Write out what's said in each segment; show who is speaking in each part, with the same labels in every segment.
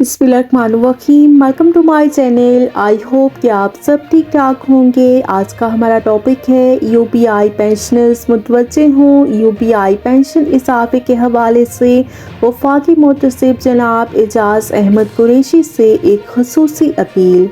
Speaker 1: बिस्मिल्लाहिर्रहमानिर्रहीम। Welcome to my channel. I hope कि आप सब ठीक ठाक होंगे। आज का हमारा टॉपिक है यूपीआई पेंशनर्स मुतवज्जे हों। यूपीआई पेंशन इजाफे के हवाले से वफाकी मुतसिब जनाब एजाज अहमद कुरैशी से एक खसूसी अपील।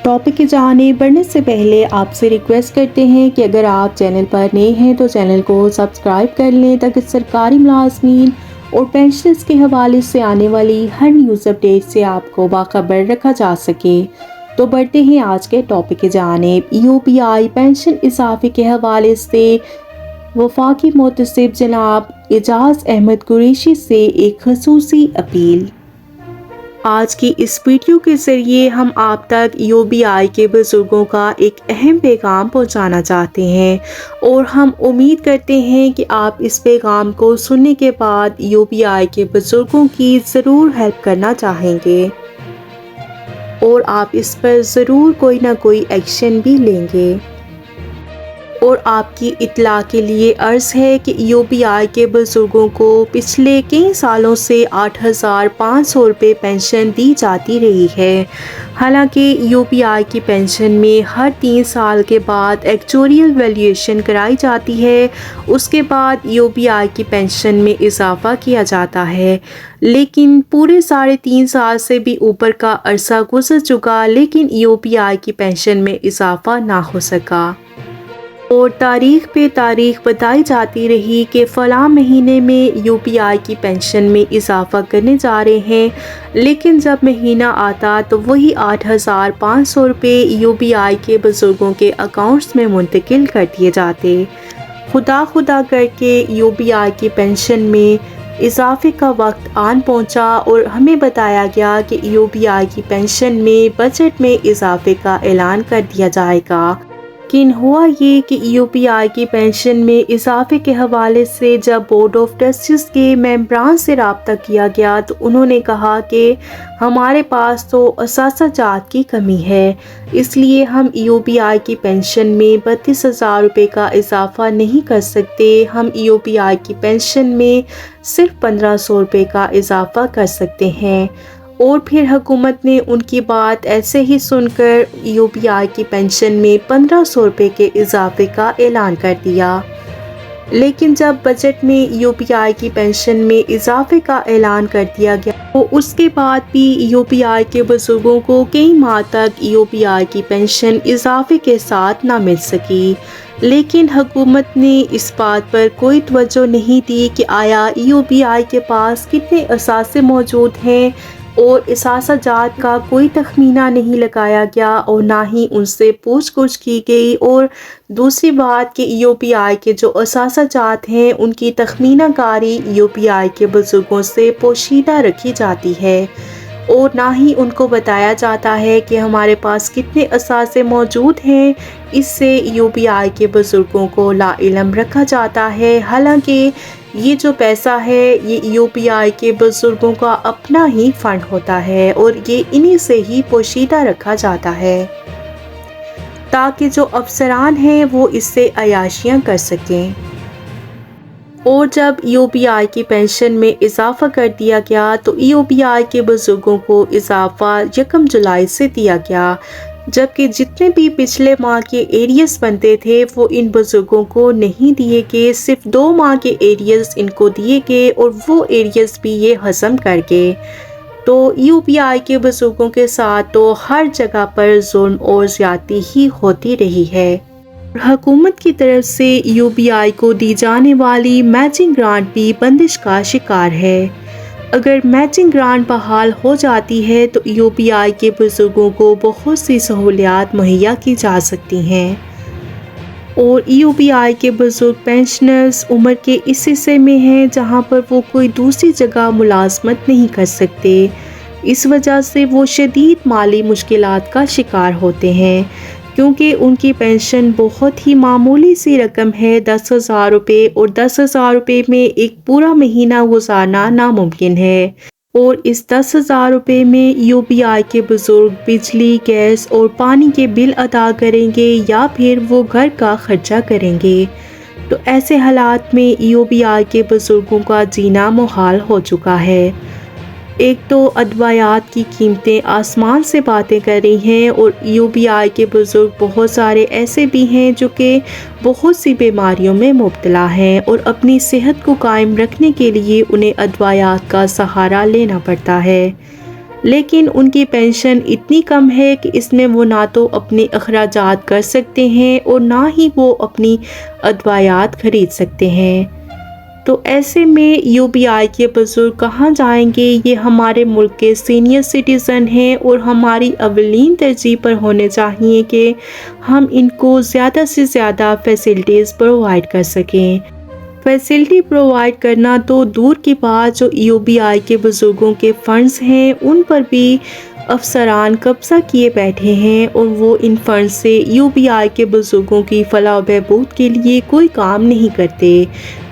Speaker 1: टॉपिक की जानिब बढ़ने से पहले आपसे रिक्वेस्ट करते हैं कि अगर आप चैनल पर नए हैं तो चैनल को सब्सक्राइब कर लें ताकि सरकारी मुलाजमीन और पेंशनर्स के हवाले से आने वाली हर न्यूज़ अपडेट से आपको बाखबर रखा जा सके। तो बढ़ते हैं आज के टॉपिक की जानिब। यूपीआई पेंशन इजाफे के हवाले से वफाकी मुतसिब जनाब एजाज अहमद कुरैशी से एक खसूसी अपील। आज की इस वीडियो के ज़रिए हम आप तक यूपीआई के बुज़ुर्गों का एक अहम पैगाम पहुंचाना चाहते हैं और हम उम्मीद करते हैं कि आप इस पैगाम को सुनने के बाद यूपीआई के बुज़ुर्गों की ज़रूर हेल्प करना चाहेंगे और आप इस पर ज़रूर कोई ना कोई एक्शन भी लेंगे। और आपकी इत्तला के लिए अर्ज़ है कि यूपीआई के बुज़ुर्गों को पिछले कई सालों से 8,500 रुपये पेंशन दी जाती रही है। हालांकि यूपीआई की पेंशन में हर 3 साल के बाद एक्चुअरियल वैल्यूएशन कराई जाती है। उसके बाद यूपीआई की पेंशन में इजाफा किया जाता है, लेकिन पूरे 3.5 साल से भी ऊपर का अरसा गुजर चुका लेकिन यूपीआई की पेंशन में इजाफा ना हो सका और तारीख पे तारीख बताई जाती रही कि फ़लाँ महीने में यूपीआई की पेंशन में इजाफ़ा करने जा रहे हैं, लेकिन जब महीना आता तो वही 8,500 रुपये यूपीआई के बुज़ुर्गों के अकाउंट्स में मुंतकिल कर दिए जाते। खुदा करके यूपीआई की पेंशन में इजाफे का वक्त आन पहुंचा और हमें बताया गया कि यूपीआई की पेंशन में बजट में इजाफे का ऐलान कर दिया जाएगा। लेकिन हुआ ये कि यूपीआई की पेंशन में इजाफे के हवाले से जब बोर्ड ऑफ ट्रस्टीज के मेंबरान से रब्ता किया गया तो उन्होंने कहा कि हमारे पास तो असासाजात की कमी है, इसलिए हम यूपीआई की पेंशन में 32,000 रुपये का इजाफा नहीं कर सकते। हम यूपीआई की पेंशन में सिर्फ 1,500 रुपये का इजाफा कर सकते हैं। और फिर हुकूमत ने उनकी बात ऐसे ही सुनकर यूपीआई की पेंशन में 1,500 रुपये के इजाफे का ऐलान कर दिया। लेकिन जब बजट में यूपीआई की पेंशन में इजाफे का ऐलान कर दिया गया तो उसके बाद भी यूपीआई के बुज़ुर्गों को कई माह तक यूपीआई की पेंशन इजाफे के साथ ना मिल सकी। लेकिन हुकूमत ने इस बात पर कोई तवज्जो नहीं दी कि आया यूपीआई के पास कितने असासे मौजूद हैं और इसासाजात का कोई तखमीना नहीं लगाया गया और ना ही उनसे पूछ-गुछ की गई। और दूसरी बात कि यूपीआई के जो इसासाजात हैं उनकी तखमीना कारी यूपीआई के बुज़ुर्गों से पोशीदा रखी जाती है और ना ही उनको बताया जाता है कि हमारे पास कितने असासे मौजूद हैं। इससे यूपीआई के बुज़ुर्गों को लाइलम रखा जाता है। हालांकि ये जो पैसा है ये यूपीआई के बुज़ुर्गों का अपना ही फ़ंड होता है और ये इन्हीं से ही पोशीदा रखा जाता है ताकि जो अफसरान हैं वो इससे अयाशियाँ कर सकें। और जब यूपीआई की पेंशन में इजाफा कर दिया गया तो यूपीआई के बुज़ुर्गों को इजाफा 1 जुलाई से दिया गया, जबकि जितने भी पिछले माह के एरियर्स बनते थे वो इन बुज़ुर्गों को नहीं दिए गए। सिर्फ 2 माह के एरियर्स इनको दिए गए और वो एरियर्स भी ये हज़म कर गए। तो यूपीआई के बुज़ुर्गों के साथ तो हर जगह पर जुल्म और ज़्यादती ही होती रही है। हुकूमत की तरफ से यूपीआई को दी जाने वाली मैचिंग ग्रांट भी बंदिश का शिकार है। अगर मैचिंग ग्रांट बहाल हो जाती है तो यूपीआई के बुज़ुर्गों को बहुत सी सहूलियात मुहैया की जा सकती हैं और यूपीआई के बुज़ुर्ग पेंशनर्स उम्र के इस हिस्से में हैं जहां पर वो कोई दूसरी जगह मुलाजमत नहीं कर सकते। इस वजह से वो शदीद माली मुश्किलात का शिकार होते हैं क्योंकि उनकी पेंशन बहुत ही मामूली सी रकम है, 10,000 रुपये, और 10,000 रुपये में एक पूरा महीना गुजारना नामुमकिन है। और इस 10,000 रुपये में यूपीआई के बुज़ुर्ग बिजली, गैस और पानी के बिल अदा करेंगे या फिर वो घर का खर्चा करेंगे। तो ऐसे हालात में यूपीआई के बुज़ुर्गों का जीना मुहाल हो चुका है। ایک تو ادویات کی قیمتیں آسمان سے باتیں کر رہی ہیں، اور UBI کے بزرگ بہت سارے ایسے بھی ہیں جو کہ بہت سی بیماریوں میں مبتلا ہیں، اور اپنی صحت کو قائم رکھنے کے لیے انہیں ادویات کا سہارا لینا پڑتا ہے، لیکن ان کی پینشن اتنی کم ہے کہ اس میں وہ نہ تو اپنے اخراجات کر سکتے ہیں اور نہ ہی وہ اپنی ادویات خرید سکتے ہیں۔ تو ایسے میں UBI کے بزرگ کہاں جائیں گے؟ یہ ہمارے ملک کے سینئر سٹیزن ہیں، اور ہماری اولین ترجیح پر ہونے چاہیے کہ ہم ان کو زیادہ سے زیادہ فیسلٹیز پرووائڈ کر سکیں۔ فیسلٹی پرووائڈ کرنا تو دور کی بات، جو UBI کے بزرگوں کے فنڈز ہیں ان پر بھی افسران قبضہ کیے بیٹھے ہیں، اور وہ ان فنڈ سے UBI کے بزرگوں کی فلاح و بہبود کے لیے کوئی کام نہیں کرتے،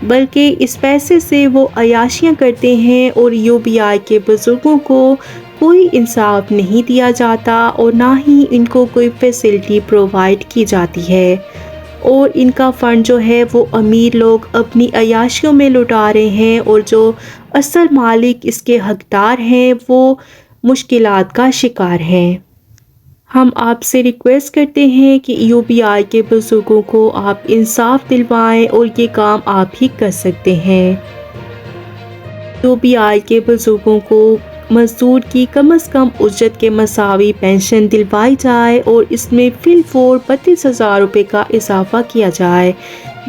Speaker 1: بلکہ اس پیسے سے وہ عیاشیاں کرتے ہیں، اور UBI کے بزرگوں کو کوئی انصاف نہیں دیا جاتا، اور نہ ہی ان کو کوئی فیسلٹی پرووائڈ کی جاتی ہے، اور ان کا فنڈ جو ہے وہ امیر لوگ اپنی عیاشیوں میں لٹا رہے ہیں، اور جو اصل مالک اس کے حقدار ہیں وہ مشکلات کا شکار ہیں۔ ہم آپ سے ریکویسٹ کرتے ہیں کہ UBI کے بزرگوں کو آپ انصاف دلوائیں، اور یہ کام آپ ہی کر سکتے ہیں۔ UBI کے بزرگوں کو مزدور کی کم از کم اجرت کے مساوی پینشن دلوائی جائے، اور اس میں فی الفور 32,000 روپے کا اضافہ کیا جائے،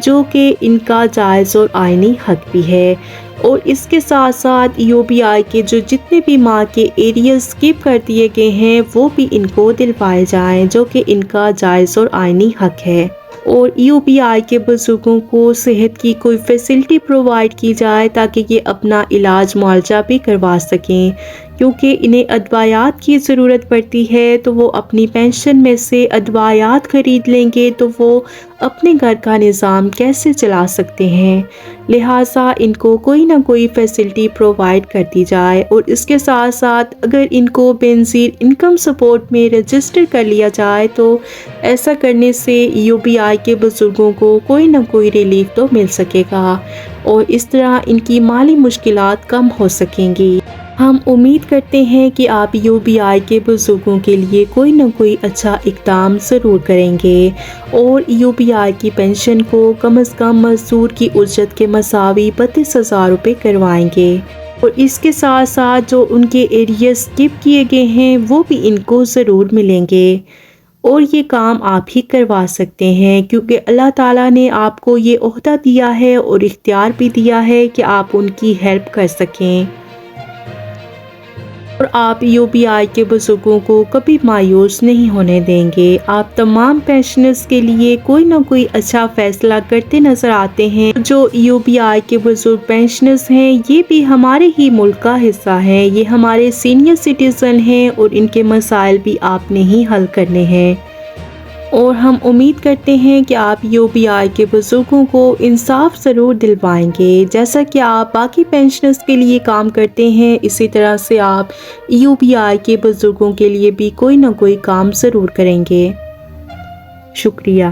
Speaker 1: جو کہ ان کا جائز اور آئینی حق بھی ہے، اور اس کے ساتھ ساتھ UBI کے جو جتنے بھی ماں کے ایریز اسکپ کر دیے گئے ہیں وہ بھی ان کو دلوائے جائیں، جو کہ ان کا جائز اور آئینی حق ہے، اور UBI کے بزرگوں کو صحت کی کوئی فیسلٹی پرووائڈ کی جائے تاکہ یہ اپنا علاج معالجہ بھی کروا سکیں، کیونکہ انہیں ادویات کی ضرورت پڑتی ہے، تو وہ اپنی پینشن میں سے ادویات خرید لیں گے تو وہ اپنے گھر کا نظام کیسے چلا سکتے ہیں؟ لہٰذا ان کو کوئی نہ کوئی فیسلٹی پرووائڈ کر دی جائے، اور اس کے ساتھ ساتھ اگر ان کو بینظیر انکم سپورٹ میں رجسٹر کر لیا جائے تو ایسا کرنے سے UBI کے بزرگوں کو کوئی نہ کوئی ریلیف تو مل سکے گا، اور اس طرح ان کی مالی مشکلات کم ہو سکیں گی۔ ہم امید کرتے ہیں کہ آپ UBI کے بزرگوں کے لیے کوئی نہ کوئی اچھا اقدام ضرور کریں گے، اور UBI کی پینشن کو کم از کم مزدور کی اجرت کے مساوی 32,000 روپے کروائیں گے، اور اس کے ساتھ ساتھ جو ان کے ایریز اسکپ کیے گئے ہیں وہ بھی ان کو ضرور ملیں گے، اور یہ کام آپ ہی کروا سکتے ہیں، کیونکہ اللہ تعالیٰ نے آپ کو یہ عہدہ دیا ہے اور اختیار بھی دیا ہے کہ آپ ان کی ہیلپ کر سکیں، اور آپ UBI کے بزرگوں کو کبھی مایوس نہیں ہونے دیں گے۔ آپ تمام پینشنرز کے لیے کوئی نہ کوئی اچھا فیصلہ کرتے نظر آتے ہیں۔ جو UBI کے بزرگ پینشنرز ہیں یہ بھی ہمارے ہی ملک کا حصہ ہیں، یہ ہمارے سینئر سٹیزن ہیں، اور ان کے مسائل بھی آپ نے ہی حل کرنے ہیں، اور ہم امید کرتے ہیں کہ آپ UBI کے بزرگوں کو انصاف ضرور دلوائیں گے، جیسا کہ آپ باقی پینشنرز کے لیے کام کرتے ہیں اسی طرح سے آپ UBI کے بزرگوں کے لیے بھی کوئی نہ کوئی کام ضرور کریں گے۔ شکریہ۔